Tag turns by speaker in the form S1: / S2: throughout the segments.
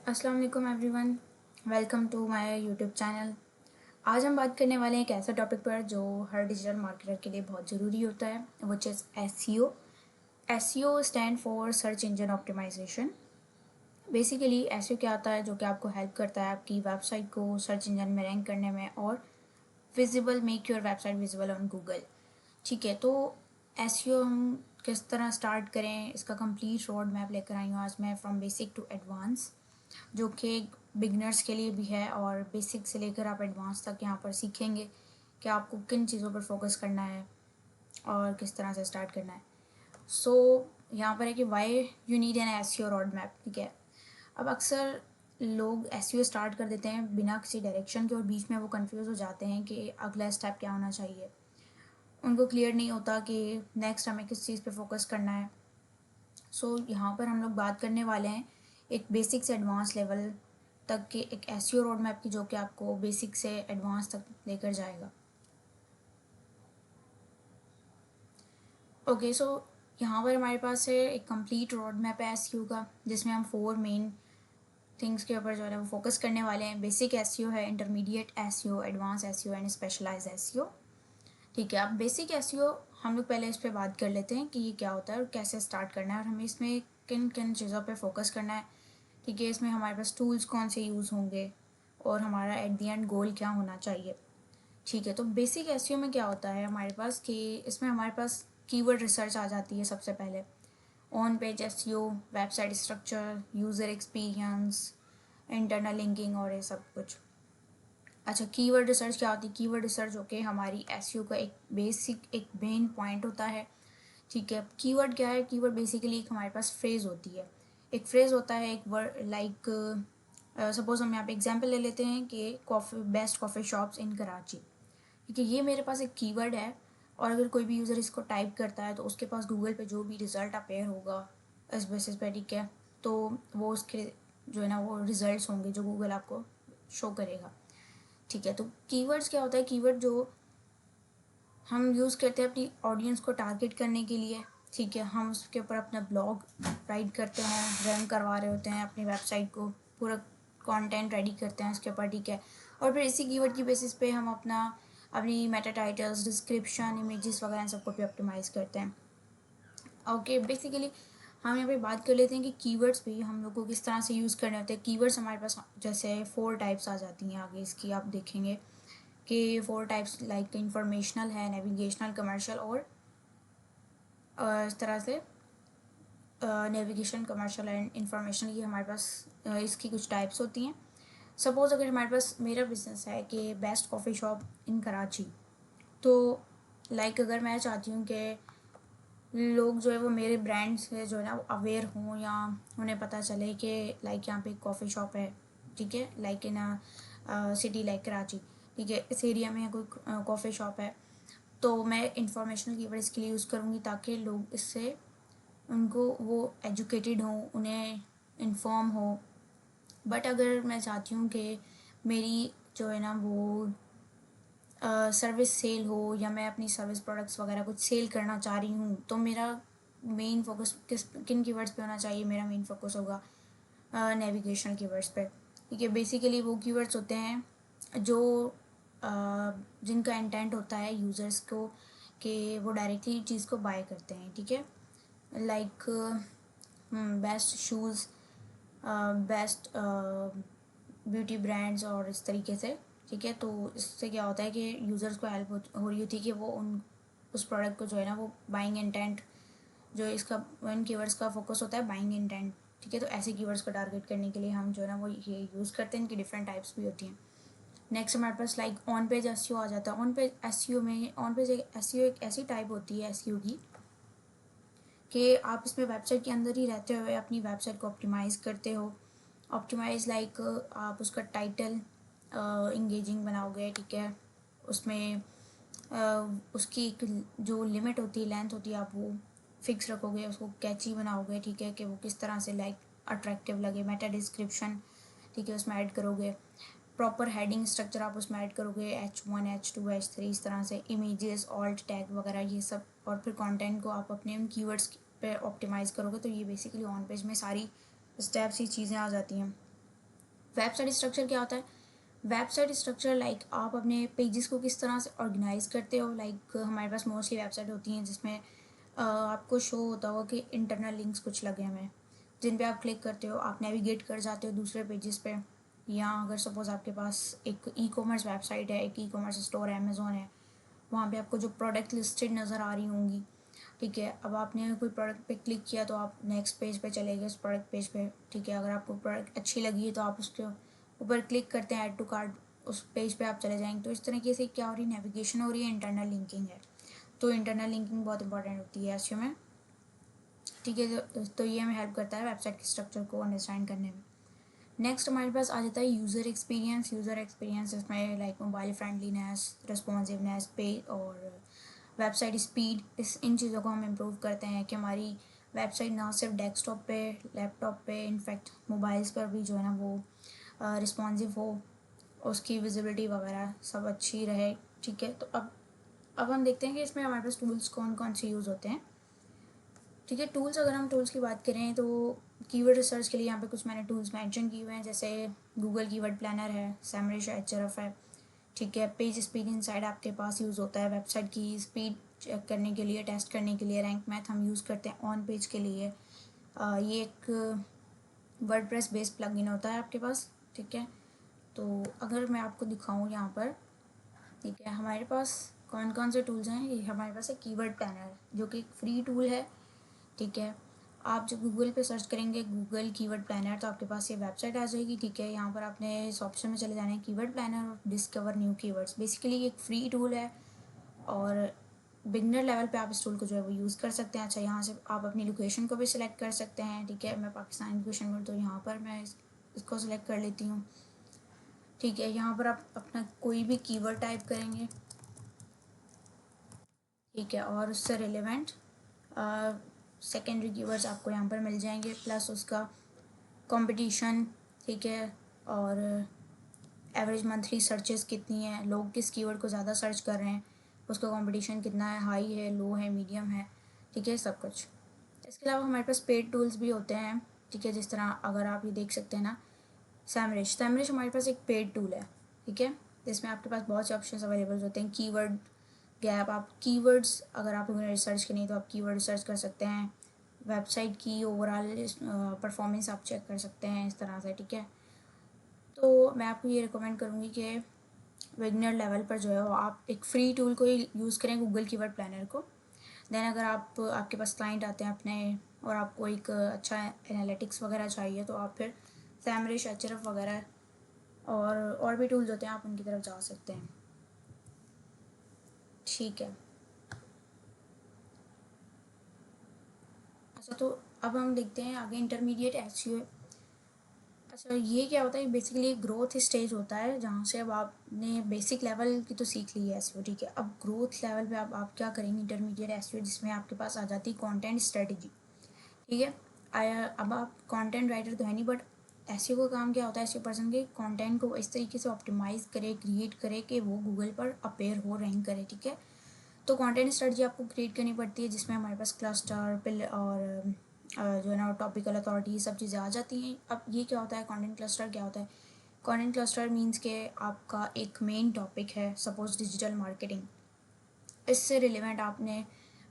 S1: अस्सलाम वालेकुम everyone, welcome to my YouTube channel. आज हम बात करने वाले हैं एक ऐसा टॉपिक पर जो हर डिजिटल मार्केटर के लिए बहुत ज़रूरी होता है, which is SEO. SEO stand for search engine optimisation. Basically SEO क्या होता है, जो कि आपको हेल्प करता है आपकी वेबसाइट को सर्च इंजन में रैंक करने में और visible, make your website visible on Google. ठीक है, तो एसईओ हम किस तरह स्टार्ट करें, इसका कंप्लीट रोड मैप लेकर आई हूँ आज मैं, फ्रॉम बेसिक टू एडवांस, जो कि बिगनर्स के लिए भी है और बेसिक से लेकर आप एडवांस तक यहाँ पर सीखेंगे कि आपको किन चीज़ों पर फोकस करना है और किस तरह से स्टार्ट करना है। सो यहाँ पर है कि why you need an SEO road map. ठीक है, अब अक्सर लोग एसईओ स्टार्ट कर देते हैं बिना किसी डायरेक्शन के और बीच में वो कंफ्यूज हो जाते हैं कि अगला स्टेप क्या होना चाहिए। उनको क्लियर नहीं होता कि नेक्स्ट हमें किस चीज़ पे फोकस करना है। सो यहाँ पर हम लोग बात करने वाले हैं एक बेसिक से एडवांस लेवल तक के एक एसईओ रोड मैप की, जो कि आपको बेसिक से एडवांस तक लेकर जाएगा। ओके, सो यहाँ पर हमारे पास है एक कंप्लीट रोड मैप है एसईओ का, जिसमें हम 4 मेन थिंग्स के ऊपर जो है वो फोकस करने वाले हैं। बेसिक एसईओ है, intermediate SEO, advance SEO and specialise SEO. ठीक है, अब बेसिक एसईओ हम लोग पहले इस पर बात कर लेते हैं कि ये क्या होता है और कैसे स्टार्ट करना है और हमें इसमें किन किन चीज़ों पे फोकस करना है। ठीक है, इसमें हमारे पास टूल्स कौन से यूज़ होंगे और हमारा एट द एंड गोल क्या होना चाहिए। ठीक है, तो बेसिक एसईओ में क्या होता है हमारे पास कि इसमें हमारे पास कीवर्ड रिसर्च आ जाती है सबसे पहले, on page SEO, website structure, user experience, internal linking और ये सब कुछ। अच्छा, कीवर्ड रिसर्च क्या होती है? कीवर्ड रिसर्च होके हमारी एसईओ का एक बेसिक, एक मेन पॉइंट होता है। ठीक है, कीवर्ड क्या है? कीवर्ड बेसिकली एक हमारे पास फ्रेज होती है। एक फ्रेज होता है, एक वर्ड, लाइक सपोज हम यहाँ पे एग्जांपल ले लेते हैं कि कॉफ़ी, बेस्ट कॉफ़ी शॉप्स इन कराची। ठीक है, ये मेरे पास एक कीवर्ड है और अगर कोई भी यूज़र इसको टाइप करता है तो उसके पास गूगल पे जो भी रिज़ल्ट अपेयर होगा इस बेसिस पे, ठीक है, तो वो उसके जो है ना वो रिजल्ट्स होंगे जो गूगल आपको शो करेगा। ठीक है, तो कीवर्ड्स क्या होता है? कीवर्ड जो हम यूज़ करते हैं अपनी ऑडियंस को टारगेट करने के लिए। ठीक है, हम उसके ऊपर अपना ब्लॉग राइट करते हैं, रन करवा रहे होते हैं अपनी वेबसाइट को, पूरा कंटेंट रेडी करते हैं उसके ऊपर। ठीक है, और फिर इसी कीवर्ड की बेसिस पे हम अपनी मेटा टाइटल्स, डिस्क्रिप्शन, इमेजेस वगैरह सबको भी ऑप्टिमाइज़ करते हैं। ओके, बेसिकली हम यहाँ पे बात कर लेते हैं कि कीवर्ड्स भी हम लोग को किस तरह से यूज़ करने होते हैं। कीवर्ड्स हमारे पास जैसे 4 टाइप्स आ जाती हैं आगे इसकी, आप देखेंगे कि 4 टाइप्स, लाइक इंफॉर्मेशनल है, नेविगेशनल, कमर्शियल और इस तरह से नेविगेशन, कमर्शियल एंड इंफॉर्मेशनल, ये हमारे पास इसकी कुछ टाइप्स होती हैं। सपोज़ अगर हमारे पास मेरा बिजनेस है कि best coffee shop in Karachi, तो लाइक अगर मैं चाहती हूँ कि लोग जो है वो मेरे ब्रांड से जो है ना अवेयर हों या उन्हें पता चले कि लाइक यहाँ पे एक कॉफ़ी शॉप है। ठीक है, like in city like Karachi. ठीक है, इस एरिया में कोई कॉफ़ी शॉप है, तो मैं इंफॉर्मेशनल कीवर्ड इसके लिए यूज़ करूँगी ताकि लोग इससे, उनको वो एजुकेटेड हों, उन्हें इन्फॉर्म हो। बट अगर मैं चाहती हूँ कि मेरी जो है ना वो सर्विस सेल हो या मैं अपनी सर्विस प्रोडक्ट्स वगैरह कुछ सेल करना चाह रही हूँ, तो मेरा मेन फोकस किन कीवर्ड्स पे होना चाहिए? मेरा मेन फोकस होगा नेविगेशनल कीवर्ड्स पे। ठीक है, बेसिकली वो कीवर्ड्स होते हैं जो जिनका इंटेंट होता है यूज़र्स को कि वो डायरेक्टली चीज़ को बाय करते हैं। ठीक है, like best shoes, best beauty brands और इस तरीके से। ठीक है, तो इससे क्या होता है कि यूज़र्स को हेल्प हो रही होती है कि वो उन उस प्रोडक्ट को जो है ना वो बाइंग इंटेंट, जो इसका इन कीवर्ड्स का फोकस होता है बाइंग इंटेंट। ठीक है, तो ऐसे कीवर्ड्स को टारगेट करने के लिए हम जो है ना वो ये यूज़ करते हैं। इनकी डिफरेंट टाइप्स भी होती हैं। नेक्स्ट हमारे पास लाइक ऑन पेज एसईओ आ जाता है। ऑन पेज एसईओ में, ऑन पेज एसईओ एक ऐसी टाइप होती है एसईओ की कि आप इसमें वेबसाइट के अंदर ही रहते हुए अपनी वेबसाइट को ऑप्टिमाइज़ करते हो। ऑप्टिमाइज़ लाइक आप उसका टाइटल इंगेजिंग बनाओगे। ठीक है, उसमें उसकी एक जो लिमिट होती है, लेंथ होती है, आप वो फिक्स रखोगे, उसको कैची बनाओगे। ठीक है, कि वो किस तरह से लाइक अट्रैक्टिव लगे। मेटा डिस्क्रिप्शन, ठीक है, उसमें ऐड करोगे। प्रॉपर हेडिंग स्ट्रक्चर आप उसमें ऐड करोगे, H1, H2, H3, इस तरह से इमेजेस, ऑल्ट टैग वगैरह ये सब, और फिर कंटेंट को आप अपने उन कीवर्ड्स पे ऑप्टिमाइज़ करोगे। तो ये बेसिकली ऑन पेज में सारी स्टेप्स, ही चीज़ें आ जाती हैं। वेबसाइट स्ट्रक्चर क्या होता है? वेबसाइट स्ट्रक्चर लाइक आप अपने पेजेस को किस तरह से ऑर्गेनाइज करते हो। लाइक हमारे पास मोस्टली वेबसाइट होती हैं जिसमें आपको शो होता होगा कि इंटरनल लिंक्स कुछ लगे हुए हैं, जिन पे आप क्लिक करते हो, आप नेविगेट कर जाते हो दूसरे पेजेस पे। या अगर सपोज़ आपके पास एक ई कॉमर्स वेबसाइट है, एक ई कॉमर्स स्टोर है, अमेज़ोन है, वहाँ पे आपको जो प्रोडक्ट लिस्टेड नज़र आ रही होंगी, ठीक है। अब आपने कोई प्रोडक्ट पे क्लिक किया तो आप नेक्स्ट पेज पे चले गए, उस प्रोडक्ट पेज पे, ठीक है। अगर आपको प्रोडक्ट अच्छी लगी है तो आप उसके ऊपर क्लिक करते हैं, ऐड टू कार्ट, उस पेज पे आप चले जाएंगे। तो इस तरीके से क्या हो रही है, नेविगेशन हो रही है, इंटरनल लिंकिंग है। तो इंटरनल लिंकिंग बहुत इंपॉर्टेंट होती है एसईओ में, ठीक है। तो ये हमें हेल्प करता है वेबसाइट के स्ट्रक्चर को अंडरस्टैंड करने में। नेक्स्ट हमारे पास आ जाता है यूज़र एक्सपीरियंस। यूज़र एक्सपीरियंस इसमें लाइक मोबाइल फ्रेंडलीनेस, रिस्पॉन्सिवनेस, पे और वेबसाइट स्पीड, इस इन चीज़ों को हम इम्प्रूव करते हैं कि हमारी वेबसाइट ना सिर्फ डेस्कटॉप पे, लैपटॉप पे, इनफैक्ट मोबाइल्स पर भी जो है ना वो रिस्पॉन्सिव हो, उसकी विजिबिलिटी वगैरह सब अच्छी रहे, ठीक है। तो अब हम देखते हैं कि इसमें हमारे पास टूल्स कौन कौन से यूज़ होते हैं, ठीक है। टूल्स, अगर हम टूल्स की बात करें तो कीवर्ड रिसर्च के लिए यहाँ पे कुछ मैंने टूल्स मेंशन किए हुए हैं, जैसे गूगल कीवर्ड प्लानर है, सैमरिश एचआरएफ है, ठीक है। पेज स्पीड इनसाइड आपके पास यूज़ होता है वेबसाइट की स्पीड चेक करने के लिए, टेस्ट करने के लिए। रैंक मैथ हम यूज़ करते हैं ऑन पेज के लिए। ये एक वर्डप्रेस बेस्ड प्लगइन होता है आपके पास, ठीक है। तो अगर मैं आपको दिखाऊँ यहाँ पर, ठीक है, हमारे पास कौन कौन से टूल्स हैं। ये हमारे पास है कीवर्ड प्लानर, जो कि एक फ्री टूल है, ठीक है। आप जब गूगल पे सर्च करेंगे गूगल कीवर्ड प्लानर तो आपके पास ये वेबसाइट आ जाएगी, ठीक है। यहाँ पर आपने इस ऑप्शन में चले जाना है कीवर्ड प्लानर और डिस्कवर न्यू कीवर्ड्स। बेसिकली ये एक फ्री टूल है और बिगनर लेवल पे आप इस टूल को जो है वो यूज़ कर सकते हैं। अच्छा, यहाँ से आप अपनी लोकेशन को भी सिलेक्ट कर सकते हैं, ठीक है। मैं पाकिस्तान लोकेशन में, तो यहाँ पर मैं इसको सिलेक्ट कर लेती हूँ, ठीक है। यहाँ पर आप अपना कोई भी कीवर्ड टाइप करेंगे, ठीक है, और उससे रिलेवेंट सेकेंडरी कीवर्ड्स आपको यहाँ पर मिल जाएंगे, प्लस उसका कंपटीशन, ठीक है। और एवरेज मंथली सर्चेस कितनी है, लोग किस कीवर्ड को ज़्यादा सर्च कर रहे हैं, उसका कंपटीशन कितना है, हाई है, लो है, मीडियम है, ठीक है, सब कुछ। इसके अलावा हमारे पास पेड टूल्स भी होते हैं, ठीक है। जिस तरह अगर आप ये देख सकते हैं ना, सैमरिश हमारे पास एक पेड टूल है, ठीक है। जिसमें आपके पास बहुत से ऑप्शन अवेलेबल होते हैं। कीवर्ड गैप, आप कीवर्ड्स अगर आप उन्हें रिसर्च करें तो आप कीवर्ड रिसर्च कर सकते हैं। वेबसाइट की ओवरऑल परफॉर्मेंस आप चेक कर सकते हैं इस तरह से, ठीक है। तो मैं आपको ये रिकमेंड करूँगी कि बिगनर लेवल पर जो है वो आप एक फ्री टूल को ही यूज़ करें, गूगल कीवर्ड प्लानर को। देन अगर आपके पास क्लाइंट आते हैं अपने और आपको एक अच्छा एनालिटिक्स वगैरह चाहिए तो आप फिर सैमरिश, एचआरएफ वगैरह और भी टूल्स होते हैं, आप उनकी तरफ जा सकते हैं, ठीक है। अच्छा, तो अब हम देखते हैं आगे इंटरमीडिएट एसईओ। अच्छा, ये क्या होता है, बेसिकली एक ग्रोथ स्टेज होता है जहाँ से अब आपने बेसिक लेवल की तो सीख ली है एसईओ, ठीक है। अब ग्रोथ लेवल पे आप क्या करेंगे, इंटरमीडिएट एसईओ, जिसमें आपके पास आ जाती है कंटेंट स्ट्रेटजी, ठीक है। अब आप कंटेंट राइटर तो है नहीं, बट एसईओ का काम क्या होता है, एसईओ पर्सन के कंटेंट को इस तरीके से ऑप्टिमाइज़ करे, क्रिएट करे कि वो गूगल पर अपेयर हो, रैंक करे, ठीक है। तो कंटेंट स्ट्रेटजी आपको क्रिएट करनी पड़ती है, जिसमें हमारे पास क्लस्टर पिल और जो है ना टॉपिकल अथॉरिटी, सब चीज़ें आ जाती हैं। अब ये क्या होता है, कंटेंट क्लस्टर क्या होता है? कंटेंट क्लस्टर मीन्स के आपका एक मेन टॉपिक है, सपोज डिजिटल मार्केटिंग। इससे रिलेवेंट आपने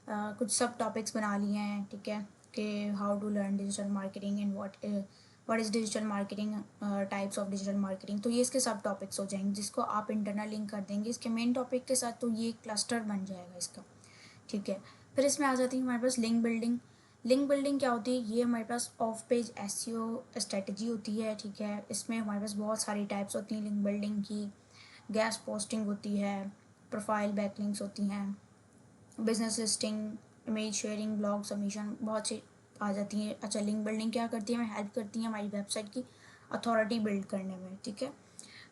S1: कुछ सब टॉपिक्स बना लिए हैं, ठीक है, कि how to learn digital marketing and what is digital marketing, types of digital marketing. तो ये इसके सब टॉपिक्स हो जाएंगे, जिसको आप इंटरनल लिंक कर देंगे इसके मेन टॉपिक के साथ, तो ये क्लस्टर बन जाएगा इसका, ठीक है। फिर इसमें आ जाती है हमारे पास लिंक बिल्डिंग। लिंक बिल्डिंग क्या होती है, ये हमारे पास ऑफ पेज एसईओ स्ट्रेटजी होती है, ठीक है। इसमें हमारे पास बहुत सारी टाइप्स होती हैं लिंक बिल्डिंग की। गैस पोस्टिंग होती है, प्रोफाइल बैकलिंक्स होती हैं, business listing, image sharing, blog submission, बहुत सी आ जाती हैं। अच्छा, लिंक बिल्डिंग क्या करती है, हमें हेल्प करती है हमारी वेबसाइट की अथॉरिटी बिल्ड करने में, ठीक है।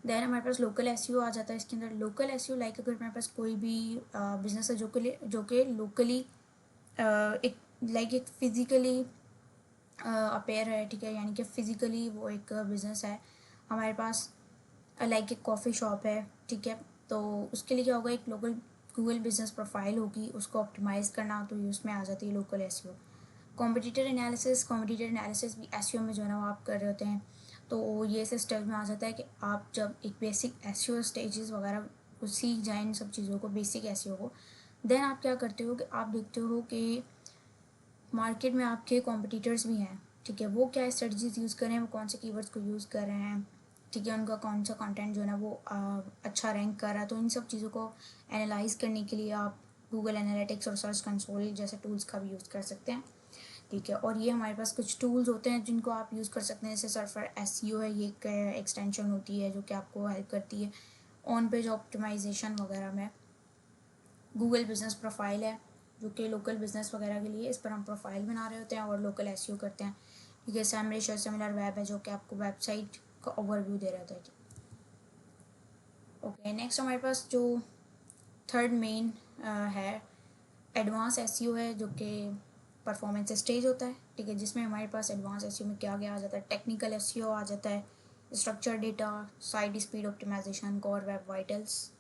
S1: देन हमारे पास लोकल एसईओ आ जाता है इसके अंदर। लोकल एसईओ लाइक अगर हमारे पास कोई भी बिजनेस है जो कि लोकली एक लाइक एक फिज़िकली अपेयर है, ठीक है, यानी कि फ़िज़िकली वो एक बिज़नेस है हमारे पास, लाइक एक कॉफ़ी शॉप है, ठीक है। तो उसके लिए क्या होगा, एक लोकल गूगल बिजनेस प्रोफाइल होगी, उसको ऑप्टिमाइज़ करना, तो ये उसमें आ जाती है लोकल एसईओ। कॉम्पिटिटर एनालिसिस भी एसईओ में जो है ना वो आप कर रहे होते हैं। तो ये ऐसे स्टेज में आ जाता है कि आप जब एक बेसिक एसईओ स्टेजेस वगैरह सीख जाएं इन सब चीज़ों को, बेसिक एसईओ को, देन आप क्या करते हो कि आप देखते हो कि मार्केट में आपके कॉम्पिटिटर्स भी हैं, ठीक है, वो क्या स्ट्रेटजीज यूज़ कर रहे हैं, वो कौन से कीवर्ड्स को यूज़ कर रहे हैं, ठीक है, उनका कौन सा कंटेंट जो है ना वो अच्छा रैंक कर रहा है। तो इन सब चीज़ों को एनालाइज करने के लिए आप गूगल एनालिटिक्स और सर्च कंसोल जैसे टूल्स का भी यूज़ कर सकते हैं, ठीक है। और ये हमारे पास कुछ टूल्स होते हैं जिनको आप यूज़ कर सकते हैं, जैसे सर्फर एसईओ है, ये एक एक्सटेंशन होती है जो कि आपको हेल्प करती है ऑन पेज ऑप्टिमाइजेशन वगैरह में। गूगल बिजनेस प्रोफाइल है जो कि लोकल बिजनेस वगैरह के लिए, इस पर हम प्रोफाइल बना रहे होते हैं और लोकल एसईओ करते हैं, ठीक है। सैमरिश और सिमिलर वेब है जो कि आपको वेबसाइट का ओवरव्यू दे रहा होता है। ओके, नेक्स्ट हमारे पास जो थर्ड मेन है एडवांस एसईओ है, जो कि परफॉर्मेंस स्टेज होता है, ठीक है, जिसमें हमारे पास एडवांस एसईओ में क्या क्या आ जाता है, टेक्निकल एसईओ आ जाता है, structure data, site speed optimisation, core web vitals,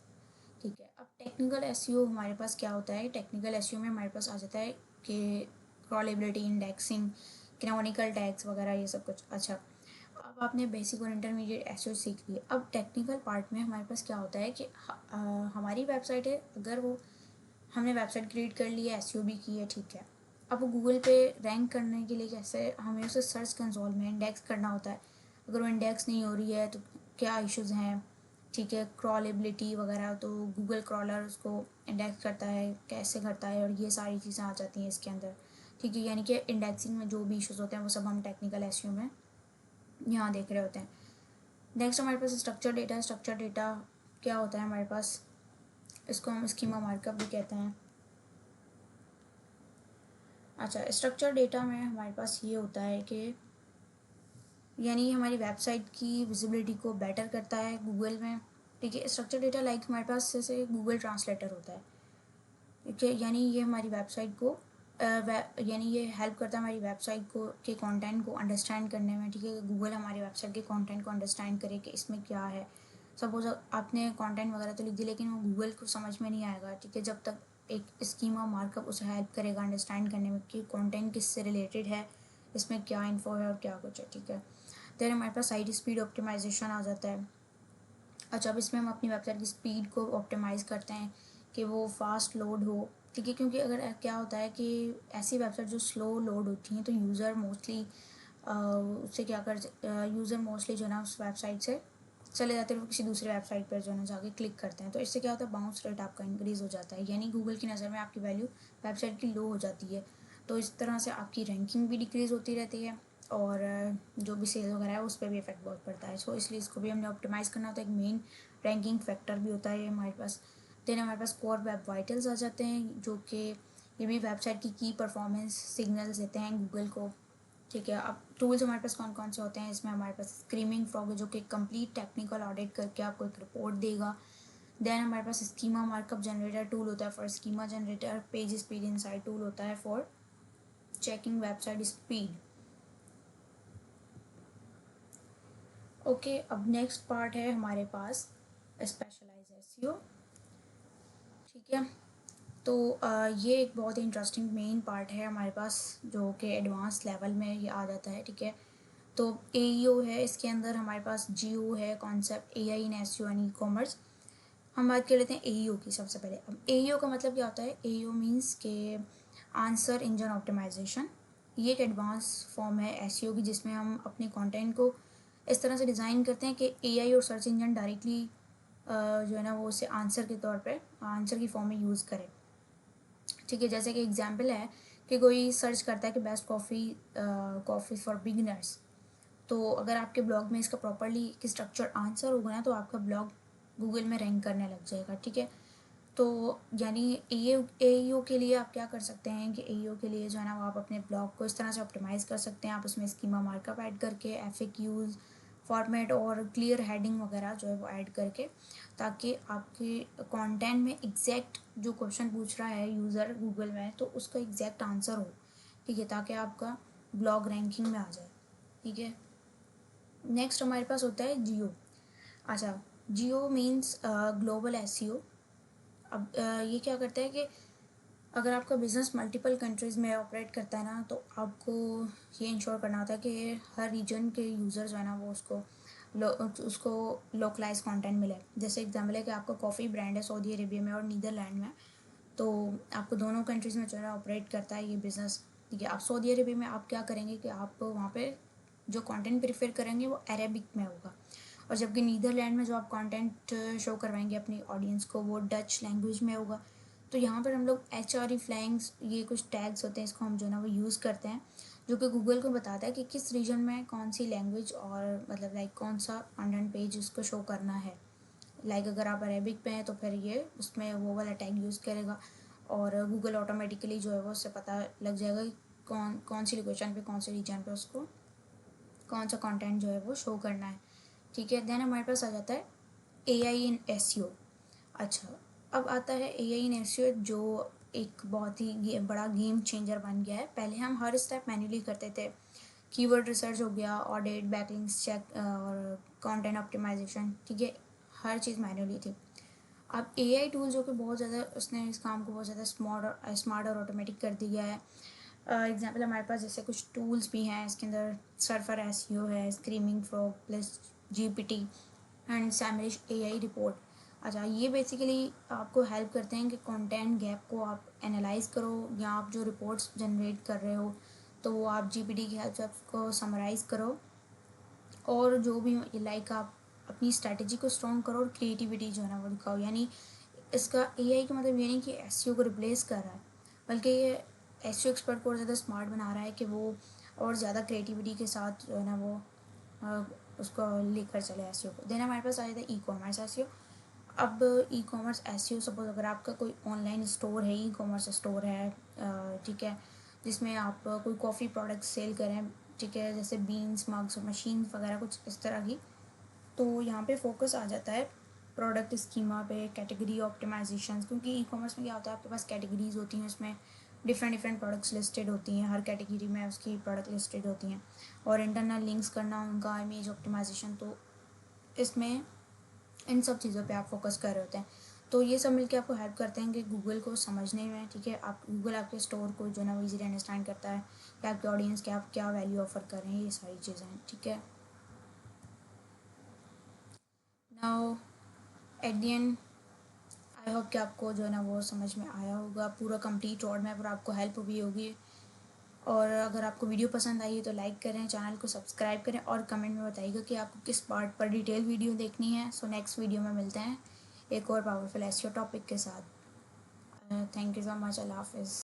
S1: ठीक है। अब टेक्निकल एसईओ हमारे पास क्या होता है, टेक्निकल एसईओ में हमारे पास आ जाता है कि क्रॉलेबिलिटी, इंडेक्सिंग, कैनोनिकल टैग्स वगैरह ये सब कुछ। अच्छा, अब आपने बेसिक और इंटरमीडिएट एसईओ सीख लिए, अब टेक्निकल पार्ट में हमारे पास क्या होता है कि हमारी वेबसाइट है, अगर वो हमने वेबसाइट क्रिएट कर ली है, एसईओ भी की है, ठीक है, अब वो गूगल पे रैंक करने के लिए कैसे हमें उसे सर्च कंसोल में इंडेक्स करना होता है। अगर वो इंडेक्स नहीं हो रही है तो क्या इश्यूज़ हैं, ठीक है, क्रॉलेबिलिटी वगैरह, तो गूगल क्रॉलर उसको इंडेक्स करता है, कैसे करता है, और ये सारी चीज़ें आ जाती हैं इसके अंदर, ठीक है। यानी कि इंडेक्सिंग में जो भी इश्यूज़ होते हैं वो सब हम टेक्निकल एसईओ में यहाँ देख रहे होते हैं। नेक्स्ट हमारे पास स्ट्रक्चर डेटा। स्ट्रक्चर डेटा क्या होता है हमारे पास, इसको हम स्कीमा मार्कअप भी कहते हैं। अच्छा, स्ट्रक्चर डेटा में हमारे पास ये होता है कि यानी हमारी वेबसाइट की विजिबिलिटी को बेटर करता है गूगल में, ठीक है। स्ट्रक्चर डेटा लाइक हमारे पास जैसे गूगल ट्रांसलेटर होता है, ठीक है, यानी ये हमारी वेबसाइट को यानी ये हेल्प करता है हमारी वेबसाइट को के कंटेंट को अंडरस्टैंड करने में, ठीक है। गूगल हमारी वेबसाइट के कंटेंट को अंडरस्टैंड करे कि इसमें क्या है। सपोज आपने कंटेंट वगैरह तो लिख दिया लेकिन वो गूगल को समझ में नहीं आएगा, ठीक है, जब तक एक स्कीमा मार्कअप उसे हेल्प करेगा अंडरस्टैंड करने में कि कंटेंट किससे रिलेटेड है, इसमें क्या इन्फो है और क्या कुछ है, ठीक है। देन हमारे पास साइट स्पीड ऑप्टिमाइजेशन आ जाता है। अच्छा, अब इसमें हम अपनी वेबसाइट की स्पीड को ऑप्टिमाइज़ करते हैं कि वो फास्ट लोड हो, ठीक है, क्योंकि अगर क्या होता है कि ऐसी वेबसाइट जो स्लो लोड होती हैं तो यूज़र मोस्टली उससे क्या कर यूज़र मोस्टली जो है ना उस वेबसाइट से चले जाते हैं, वो किसी दूसरे वेबसाइट पर जो है ना जाके क्लिक करते हैं, तो इससे क्या होता है बाउंस रेट आपका इंक्रीज़ हो जाता है, यानी गूगल की नज़र में आपकी वैल्यू वेबसाइट की लो हो जाती है। तो इस तरह से आपकी रैंकिंग भी डिक्रीज़ होती रहती है और जो भी सेल वगैरह है उस पर भी इफेक्ट बहुत पड़ता है। सो इसलिए इसको भी हमने ऑप्टिमाइज़ करना होता है, एक मेन रैंकिंग फैक्टर भी होता है ये हमारे पास। देन हमारे पास कोर वेब वाइटल्स आ जाते हैं जो कि ये भी वेबसाइट की परफॉर्मेंस सिग्नल्स देते हैं गूगल को, ठीक है। अब टूल्स हमारे पास कौन कौन से होते हैं, इसमें हमारे पास स्क्रीमिंग फ्रॉग जो कि कंप्लीट टेक्निकल ऑडिट करके आपको एक रिपोर्ट देगा। देन हमारे पास स्कीमा मार्कअप जनरेटर टूल होता है for schema generator. Page speed insight tool होता है for checking website speed. Okay, अब नेक्स्ट पार्ट है हमारे पास स्पेशलाइज एसईओ, ठीक है। तो ये एक बहुत ही इंटरेस्टिंग मेन पार्ट है हमारे पास जो कि एडवांस लेवल में ये आ जाता है, ठीक है। तो एईओ है, इसके अंदर हमारे पास जीओ है, concept AI in SEO and e commerce. हम बात कर लेते हैं एईओ की सबसे पहले। अब एईओ का मतलब क्या होता है, एईओ मीन्स के आंसर इंजन ऑप्टिमाइजेशन। ये एक एडवांस फॉर्म है एसईओ की जिसमें हम अपने कंटेंट को इस तरह से डिज़ाइन करते हैं कि एआई और सर्च इंजन डायरेक्टली जो है ना वो उसे आंसर के तौर पे आंसर की फॉर्म में यूज़ करे, ठीक है। जैसे कि एग्जांपल है कि कोई सर्च करता है कि बेस्ट कॉफ़ी फॉर बिगिनर्स, तो अगर आपके ब्लॉग में इसका प्रॉपरली एक स्ट्रक्चर आंसर होगा ना तो आपका ब्लॉग गूगल में रैंक करने लग जाएगा, ठीक है। तो यानी एईओ के लिए आप क्या कर सकते हैं कि एईओ के लिए जो है ना वो आप अपने ब्लॉग को इस तरह से ऑप्टिमाइज़ कर सकते हैं, आप उसमें स्कीमा मार्कअप ऐड करके एफएक्यूज फॉर्मेट और क्लियर हेडिंग वगैरह जो है वो ऐड करके, ताकि आपके कंटेंट में एग्जैक्ट जो क्वेश्चन पूछ रहा है यूज़र गूगल में तो उसका एग्जैक्ट आंसर हो, ठीक है, ताकि आपका ब्लॉग रैंकिंग में आ जाए, ठीक है। नेक्स्ट हमारे पास होता है जियो। अच्छा, जियो मीन्स ग्लोबल एसईओ। अब ये क्या करता है कि अगर आपका बिज़नेस मल्टीपल कंट्रीज़ में ऑपरेट करता है ना, तो आपको ये इंश्योर करना होता है कि हर रीजन के यूज़र जो है ना वो लो उसको लोकलाइज़ कंटेंट मिले। जैसे एग्जांपल है कि आपका कॉफ़ी ब्रांड है सऊदी अरेबिया में और नीदरलैंड में, तो आपको दोनों कंट्रीज़ में जो है ना ऑपरेट करता है ये बिज़नेस, ठीक है। आप सऊदी अरेबिया में आप क्या करेंगे कि आप वहाँ पे जो कंटेंट प्रेफ़र करेंगे वो अरेबिक में होगा, और जबकि नीदरलैंड में जो आप कंटेंट शो करवाएंगे अपनी ऑडियंस को वो डच लैंग्वेज में होगा। तो यहाँ पर हम लोग HRE फ्लैंग्स, ये कुछ टैग्स होते हैं, इसको हम जो है ना वो यूज़ करते हैं, जो कि गूगल को बताता है कि किस रीजन में कौन सी लैंग्वेज और मतलब लाइक कौन सा कंटेंट पेज उसको शो करना है। लाइक अगर आप अरेबिक पे हैं तो फिर ये उसमें वो वाला टैग यूज़ करेगा, और गूगल ऑटोमेटिकली जो है वो उससे पता लग जाएगा कि कौन कौन सी लोकेशन पे कौन से रीजन पे उसको कौन सा कंटेंट जो है वो शो करना है, ठीक है। देन हमारे पास आ जाता है AI इन SEO। अच्छा, अब आता है AI इन SEO, जो एक बहुत ही बड़ा गेम चेंजर बन गया है। पहले हम हर स्टेप मैन्युअली करते थे, कीवर्ड रिसर्च हो गया, ऑडिट, बैकलिंक्स चेक और कंटेंट ऑप्टिमाइजेशन, ठीक है, हर चीज़ मैन्युअली थी। अब AI टूल जो कि बहुत ज़्यादा उसने इस काम को बहुत ज़्यादा स्मार्ट और ऑटोमेटिक कर दिया है। एग्जांपल हमारे पास जैसे कुछ टूल्स भी हैं, इसके अंदर सर्फर SEO है, Screaming Frog plus GPT and Semrush AI report. अच्छा, ये बेसिकली आपको हेल्प करते हैं कि कंटेंट गैप को आप एनालाइज करो, या आप जो रिपोर्ट्स जनरेट कर रहे हो तो वो आप GPT की हेल्प से आपको समराइज़ करो, और जो भी लाइक आप अपनी स्ट्रैटेजी को स्ट्रॉन्ग करो और क्रिएटिविटी जो है ना वो दिखाओ। यानी इसका AI का मतलब ये नहीं कि SEO को रिप्लेस कर रहा है, बल्कि ये SEO एक्सपर्ट को और ज़्यादा स्मार्ट बना रहा है कि वो और ज़्यादा क्रिएटिविटी के साथ जो है ना वो अ, उसको लेकर चले SEO को। देन हमारे पास आ जाता है E-कॉमर्स SEO। अब E-कॉमर्स SEO, सपोज अगर आपका कोई ऑनलाइन स्टोर है, E-कॉमर्स स्टोर है, ठीक है, जिसमें आप कोई कॉफ़ी प्रोडक्ट सेल करें, ठीक है, जैसे बीन्स, मग्स, मशीन वगैरह कुछ इस तरह की, तो यहाँ पे फोकस आ जाता है प्रोडक्ट स्कीमा पे, कैटेगरी ऑप्टिमाइजेशन, क्योंकि ई-कॉमर्स में क्या होता है आपके पास कैटेगरीज होती हैं, उसमें डिफरेंट डिफरेंट प्रोडक्ट्स लिस्टेड होती हैं, हर कैटेगरी में उसकी प्रोडक्ट लिस्टेड होती हैं, और इंटरनल लिंक्स करना उनका, इमेज ऑप्टिमाइजेशन, तो इसमें इन सब चीज़ों पे आप फोकस कर रहे होते हैं। तो ये सब मिलके आपको हेल्प करते हैं कि गूगल को समझने में, ठीक है, आप गूगल आपके स्टोर को जो है ना वो ईज़िली अंडरस्टैंड करता है कि आपके ऑडियंस के आप क्या वैल्यू ऑफर कर रहे हैं, ये सारी चीज़ें हैं, ठीक है। Now at the and I hope कि आपको जो है ना वो समझ में आया होगा, पूरा कंप्लीट रोड मैप, और आपको हेल्प भी होगी। और अगर आपको वीडियो पसंद आई है तो लाइक करें, चैनल को सब्सक्राइब करें, और कमेंट में बताइएगा कि आपको किस पार्ट पर डिटेल वीडियो देखनी है। सो नेक्स्ट वीडियो में मिलते हैं एक और पावरफुल एसईओ टॉपिक के साथ। Thank you so much. अल्लाह हाफिज़।